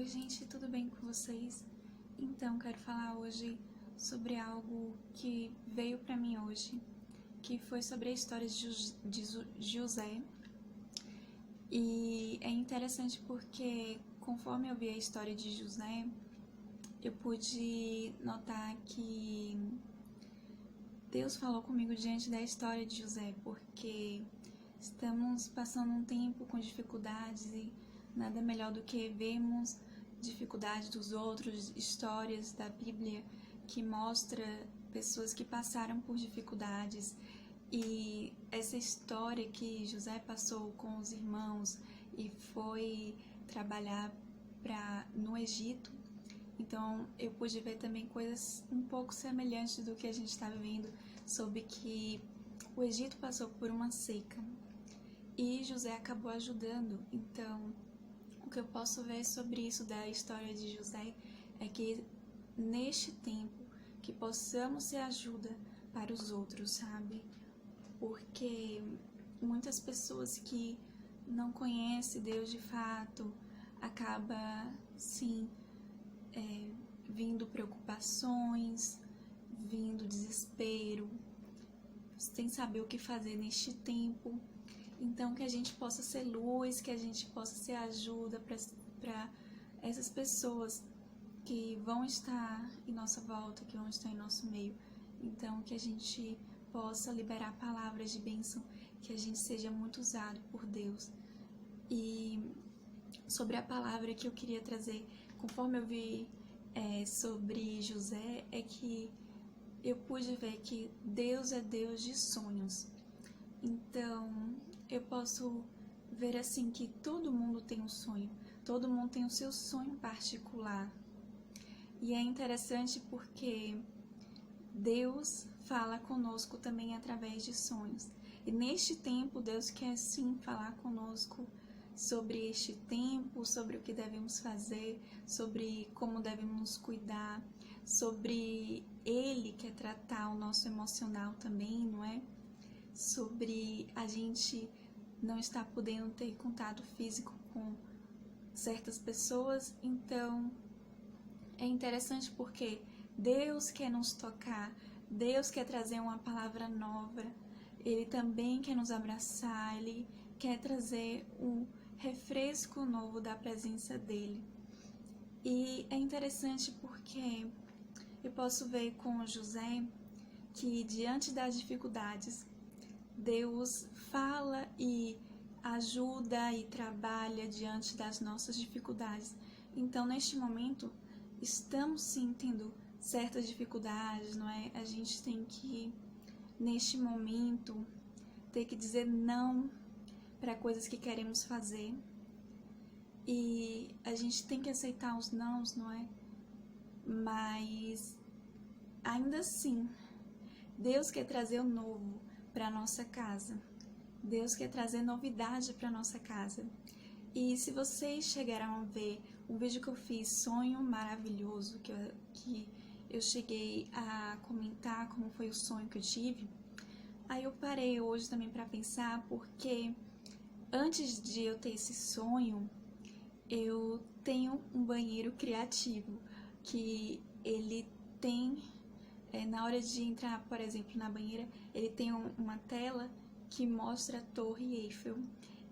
Oi gente, tudo bem com vocês? Então, quero falar hoje sobre algo que veio pra mim hoje, que foi sobre a história de José. E é interessante porque, conforme eu vi a história de José, eu pude notar que Deus falou comigo diante da história de José, porque estamos passando um tempo com dificuldades e nada melhor do que vermos dificuldades dos outros, histórias da Bíblia que mostra pessoas que passaram por dificuldades. E essa história que José passou com os irmãos e foi trabalhar no Egito, então eu pude ver também coisas um pouco semelhantes do que a gente está vivendo, sobre que o Egito passou por uma seca e José acabou ajudando. Então, o que eu posso ver sobre isso da história de José é que neste tempo que possamos ser ajuda para os outros, sabe? Porque muitas pessoas que não conhecem Deus de fato acaba sim vindo preocupações, vindo desespero, sem saber o que fazer neste tempo. Então, que a gente possa ser luz, que a gente possa ser ajuda para essas pessoas que vão estar em nossa volta, que vão estar em nosso meio. Então, que a gente possa liberar palavras de bênção, que a gente seja muito usado por Deus. E sobre a palavra que eu queria trazer, conforme eu vi sobre José, é que eu pude ver que Deus é Deus de sonhos. Então, eu posso ver assim que todo mundo tem um sonho, todo mundo tem o seu sonho particular. E é interessante porque Deus fala conosco também através de sonhos. E neste tempo, Deus quer sim falar conosco sobre este tempo, sobre o que devemos fazer, sobre como devemos nos cuidar, sobre Ele quer tratar o nosso emocional também, não é? Sobre a gente não estar podendo ter contato físico com certas pessoas. Então, é interessante porque Deus quer nos tocar, Deus quer trazer uma palavra nova, Ele também quer nos abraçar, Ele quer trazer um refresco novo da presença dEle. E é interessante porque eu posso ver com José que diante das dificuldades, Deus fala e ajuda e trabalha diante das nossas dificuldades. Então, neste momento, estamos sim tendo certas dificuldades, não é? A gente tem que, neste momento, ter que dizer não para coisas que queremos fazer. E a gente tem que aceitar os nãos, não é? Mas, ainda assim, Deus quer trazer o novo para nossa casa. Deus quer trazer novidade para nossa casa. E se vocês chegaram a ver um vídeo que eu fiz, Sonho Maravilhoso, que eu cheguei a comentar como foi o sonho que eu tive, aí eu parei hoje também para pensar, porque antes de eu ter esse sonho, eu tenho um banheiro criativo, que ele tem, na hora de entrar, por exemplo, na banheira, ele tem uma tela que mostra a Torre Eiffel.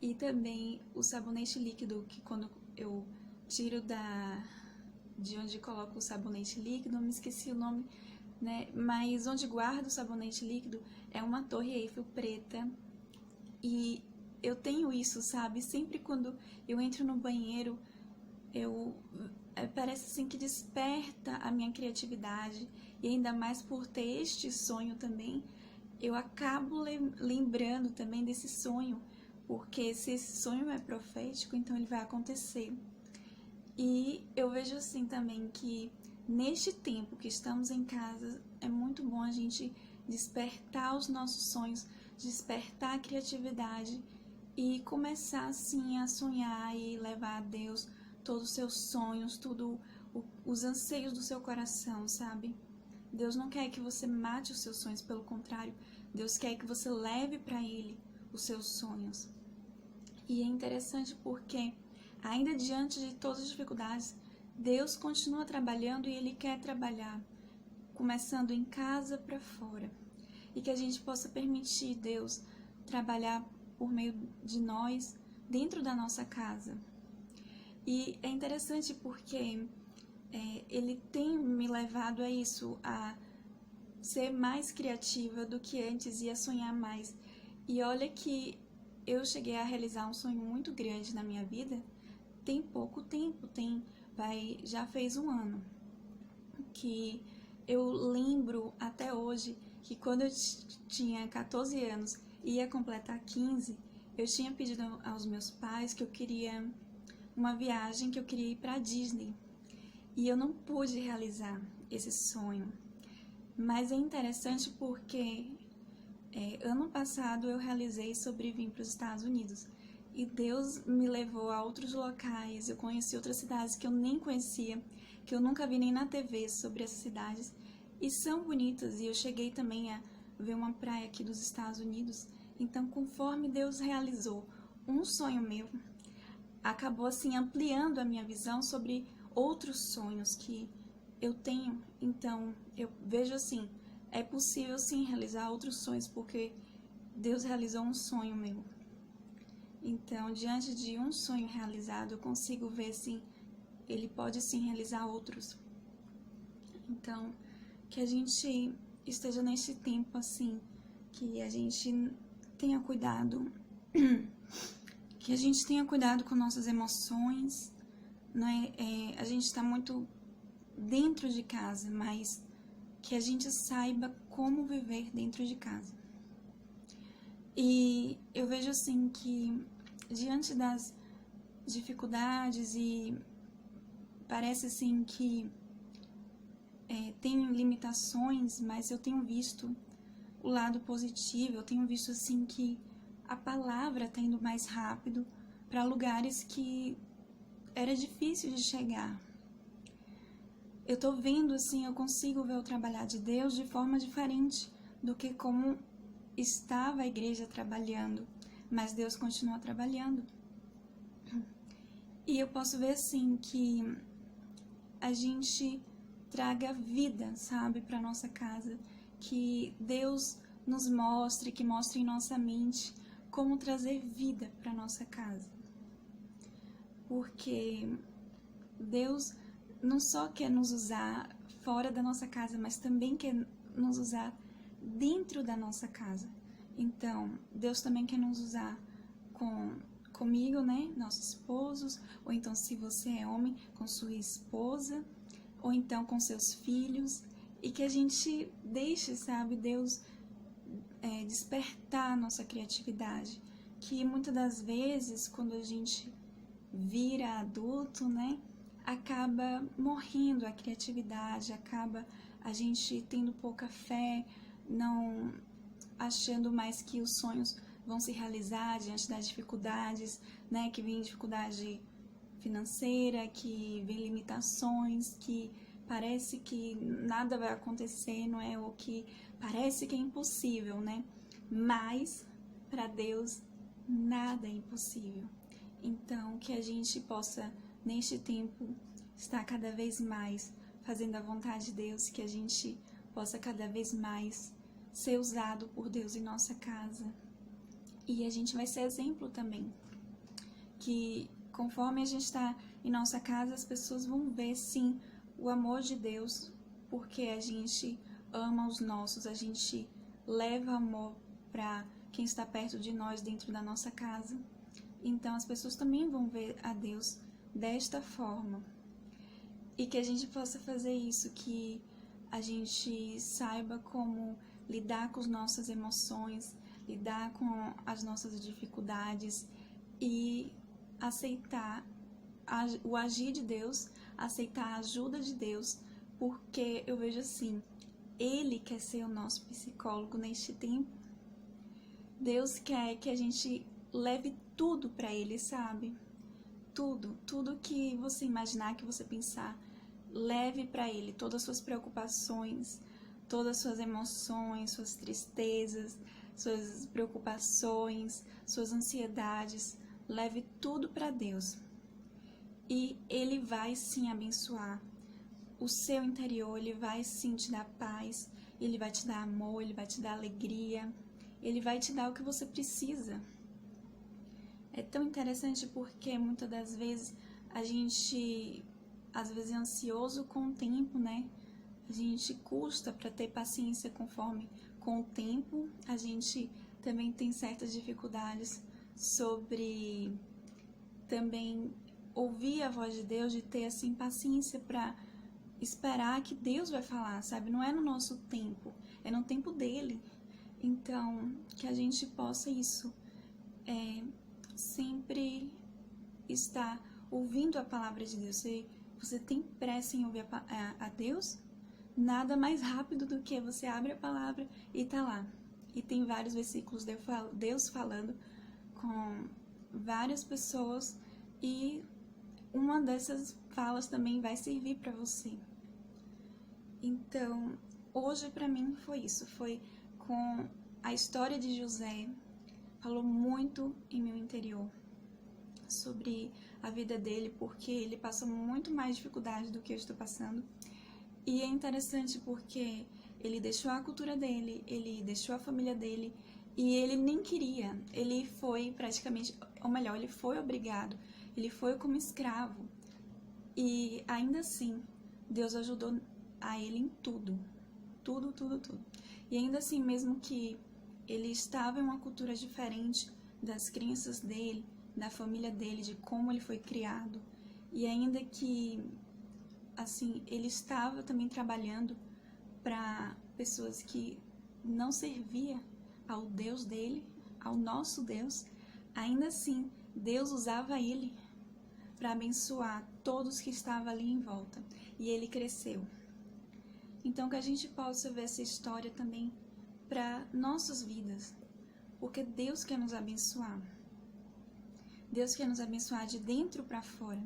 E também o sabonete líquido, que quando eu tiro de onde coloco o sabonete líquido, me esqueci o nome, né? Mas onde guardo o sabonete líquido é uma Torre Eiffel preta. E eu tenho isso, sabe? Sempre quando eu entro no banheiro, parece assim que desperta a minha criatividade. E ainda mais por ter este sonho também, eu acabo lembrando também desse sonho, porque se esse sonho é profético, então ele vai acontecer. E eu vejo assim também que neste tempo que estamos em casa, é muito bom a gente despertar os nossos sonhos, despertar a criatividade e começar assim a sonhar e levar a Deus todos os seus sonhos, os anseios do seu coração, sabe? Deus não quer que você mate os seus sonhos, pelo contrário, Deus quer que você leve para Ele os seus sonhos. E é interessante porque Ainda diante de todas as dificuldades, Deus continua trabalhando e Ele quer trabalhar, começando em casa para fora. E que a gente possa permitir Deus trabalhar por meio de nós, dentro da nossa casa. E é interessante porque Ele tem me levado a isso, a ser mais criativa do que antes e a sonhar mais. E olha que eu cheguei a realizar um sonho muito grande na minha vida tem pouco tempo, já fez um ano, que eu lembro até hoje que quando eu tinha 14 anos e ia completar 15, eu tinha pedido aos meus pais que eu queria uma viagem, que eu queria ir para Disney. E eu não pude realizar esse sonho. Mas é interessante porque ano passado eu realizei sobre vir para os Estados Unidos. E Deus me levou a outros locais, eu conheci outras cidades que eu nem conhecia, que eu nunca vi nem na TV sobre essas cidades. E são bonitas, e eu cheguei também a ver uma praia aqui dos Estados Unidos. Então, conforme Deus realizou um sonho meu, acabou assim ampliando a minha visão sobre outros sonhos que eu tenho. Então, eu vejo assim, é possível sim realizar outros sonhos, porque Deus realizou um sonho meu. Então, diante de um sonho realizado, eu consigo ver sim, Ele pode sim realizar outros. Então, que a gente esteja nesse tempo assim, que a gente tenha cuidado, que a gente tenha cuidado com nossas emoções, né? A gente está muito dentro de casa, mas que a gente saiba como viver dentro de casa. E eu vejo assim que diante das dificuldades e parece assim que tem limitações, mas eu tenho visto o lado positivo, eu tenho visto assim que a palavra está indo mais rápido para lugares que era difícil de chegar. Eu tô vendo assim, eu consigo ver o trabalhar de Deus de forma diferente do que como estava a igreja trabalhando, mas Deus continua trabalhando. E eu posso ver assim que a gente traga vida, sabe, para nossa casa, que Deus nos mostre, que mostre em nossa mente como trazer vida para nossa casa. Porque Deus não só quer nos usar fora da nossa casa, mas também quer nos usar dentro da nossa casa. Então, Deus também quer nos usar comigo, né, nossos esposos, ou então se você é homem, com sua esposa, ou então com seus filhos, e que a gente deixe, sabe, Deus despertar a nossa criatividade, que muitas das vezes, quando a gente vira adulto, né, acaba morrendo a criatividade, acaba a gente tendo pouca fé, não achando mais que os sonhos vão se realizar diante das dificuldades, né, que vem dificuldade financeira, que vem limitações, que parece que nada vai acontecer, não é? Ou que parece que é impossível, né? Mas para Deus nada é impossível. Então, que a gente possa, neste tempo, estar cada vez mais fazendo a vontade de Deus, que a gente possa cada vez mais ser usado por Deus em nossa casa. E a gente vai ser exemplo também. Que conforme a gente está em nossa casa, as pessoas vão ver, sim, o amor de Deus, porque a gente ama os nossos, a gente leva amor para quem está perto de nós, dentro da nossa casa. Então, as pessoas também vão ver a Deus desta forma. E que a gente possa fazer isso, que a gente saiba como lidar com as nossas emoções, lidar com as nossas dificuldades e aceitar o agir de Deus, aceitar a ajuda de Deus, porque eu vejo assim, Ele quer ser o nosso psicólogo neste tempo. Deus quer que a gente leve tudo para Ele, sabe? Tudo que você imaginar, que você pensar, leve para Ele todas as suas preocupações, todas as suas emoções, suas tristezas, suas preocupações, suas ansiedades, leve tudo para Deus. e Ele vai sim abençoar o seu interior, Ele vai sim te dar paz, Ele vai te dar amor, Ele vai te dar alegria, Ele vai te dar o que você precisa. É tão interessante porque muitas das vezes a gente, às vezes, é ansioso com o tempo, né? A gente custa para ter paciência conforme com o tempo. A gente também tem certas dificuldades sobre também ouvir a voz de Deus, de ter assim paciência para esperar que Deus vai falar, sabe? Não é no nosso tempo, é no tempo dele. Então, que a gente possa isso, sempre estar ouvindo a palavra de Deus. Você tem pressa em ouvir a Deus? Nada mais rápido do que você abre a palavra e tá lá. E tem vários versículos de Deus falando com várias pessoas e uma dessas falas também vai servir para você. Então, hoje para mim foi isso, foi com a história de José, falou muito em meu interior sobre a vida dele, porque ele passou muito mais dificuldade do que eu estou passando. E é interessante porque ele deixou a cultura dele, ele deixou a família dele e ele nem queria. Ele foi praticamente, ou melhor, ele foi obrigado, ele foi como escravo. E ainda assim, Deus ajudou a ele em tudo. Tudo, tudo, tudo. E ainda assim, mesmo que ele estava em uma cultura diferente das crenças dele, da família dele, de como ele foi criado, e ainda que assim, ele estava também trabalhando para pessoas que não serviam ao Deus dele, ao nosso Deus, ainda assim, Deus usava ele para abençoar todos que estavam ali em volta. E ele cresceu. Então, que a gente possa ver essa história também para nossas vidas, porque Deus quer nos abençoar. Deus quer nos abençoar de dentro para fora.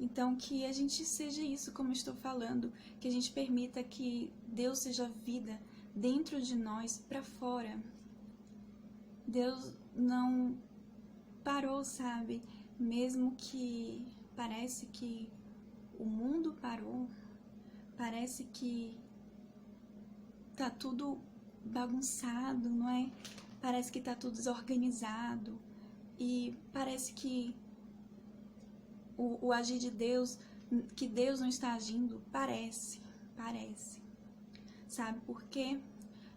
Então, que a gente seja isso, como eu estou falando, que a gente permita que Deus seja vida dentro de nós para fora. Deus não parou, sabe? Mesmo que parece que o mundo parou, parece que tá tudo bagunçado, não é? Parece que tá tudo desorganizado e parece que o agir de Deus, que Deus não está agindo, parece, sabe? Porque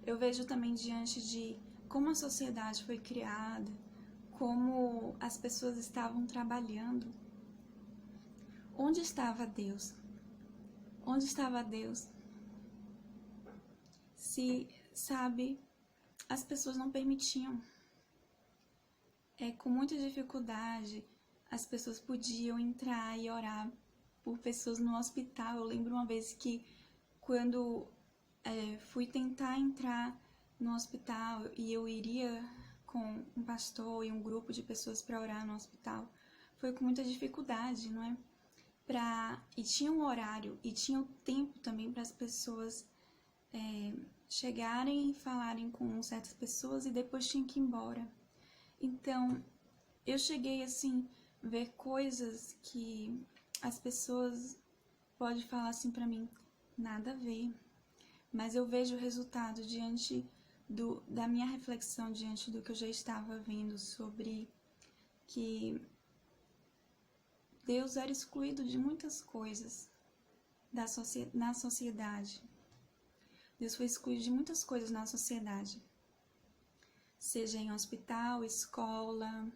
eu vejo também diante de como a sociedade foi criada, como as pessoas estavam trabalhando. Onde estava Deus? Onde estava Deus? Se, sabe, as pessoas não permitiam. Com muita dificuldade, as pessoas podiam entrar e orar por pessoas no hospital. Eu lembro uma vez que quando fui tentar entrar no hospital e eu iria com um pastor e um grupo de pessoas para orar no hospital, foi com muita dificuldade, não é? E tinha um horário e tinha o tempo também para as pessoas chegarem e falarem com certas pessoas e depois tinha que ir embora. Então, eu cheguei assim ver coisas que as pessoas podem falar assim para mim, nada a ver. Mas eu vejo o resultado diante da minha reflexão, diante do que eu já estava vendo sobre que Deus era excluído de muitas coisas na sociedade. Deus foi excluído de muitas coisas na sociedade. Seja em hospital, escola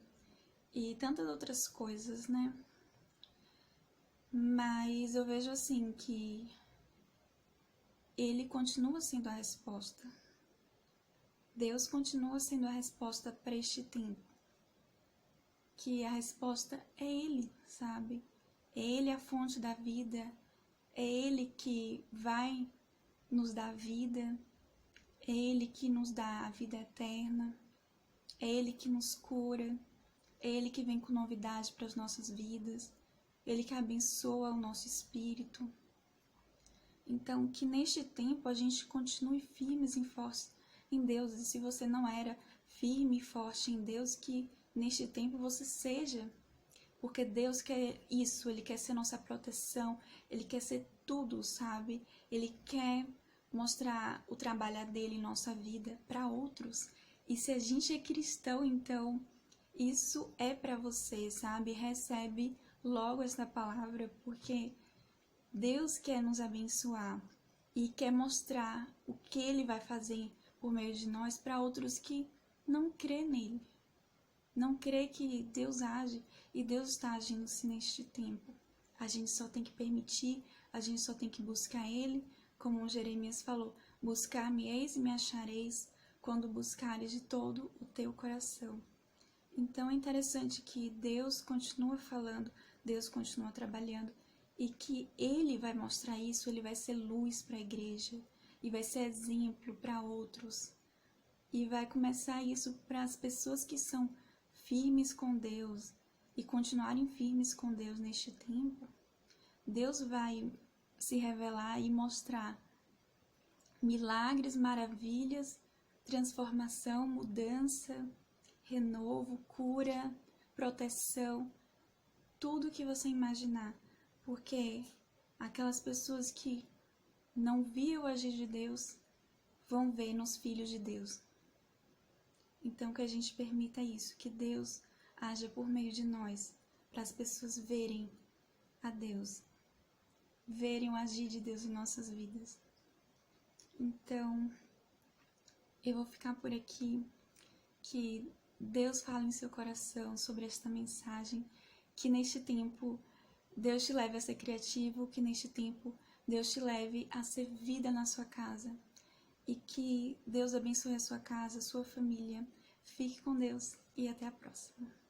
e tantas outras coisas, né? Mas eu vejo assim que Ele continua sendo a resposta. Deus continua sendo a resposta para este tempo. Que a resposta é Ele, sabe? É Ele a fonte da vida. É Ele que vai nos dar vida. É Ele que nos dá a vida eterna. É Ele que nos cura. É Ele que vem com novidade para as nossas vidas. Ele que abençoa o nosso espírito. Então, que neste tempo a gente continue firmes e fortes em Deus. E se você não era firme e forte em Deus, que neste tempo você seja. porque Deus quer isso, Ele quer ser nossa proteção, Ele quer ser tudo, sabe? Ele quer mostrar o trabalho dele em nossa vida para outros. E se a gente é cristão, então isso é para você, sabe? Recebe logo essa palavra, porque Deus quer nos abençoar e quer mostrar o que Ele vai fazer por meio de nós para outros que não crê nele. Não crê que Deus age e Deus está agindo sim neste tempo. A gente só tem que permitir, a gente só tem que buscar Ele, como Jeremias falou, buscar-me eis e me achareis quando buscares de todo o teu coração. Então é interessante que Deus continua falando, Deus continua trabalhando e que Ele vai mostrar isso, Ele vai ser luz para a igreja e vai ser exemplo para outros. E vai começar isso para as pessoas que são firmes com Deus e continuarem firmes com Deus neste tempo. Deus vai se revelar e mostrar milagres, maravilhas, transformação, mudança, renovo, cura, proteção, tudo que você imaginar. Porque aquelas pessoas que não viam o agir de Deus vão ver nos filhos de Deus. Então que a gente permita isso, que Deus haja por meio de nós, para as pessoas verem a Deus, verem o agir de Deus em nossas vidas. Então, eu vou ficar por aqui, que Deus fale em seu coração sobre esta mensagem, que neste tempo Deus te leve a ser criativo, que neste tempo Deus te leve a ser vida na sua casa. E que Deus abençoe a sua casa, a sua família. Fique com Deus e até a próxima.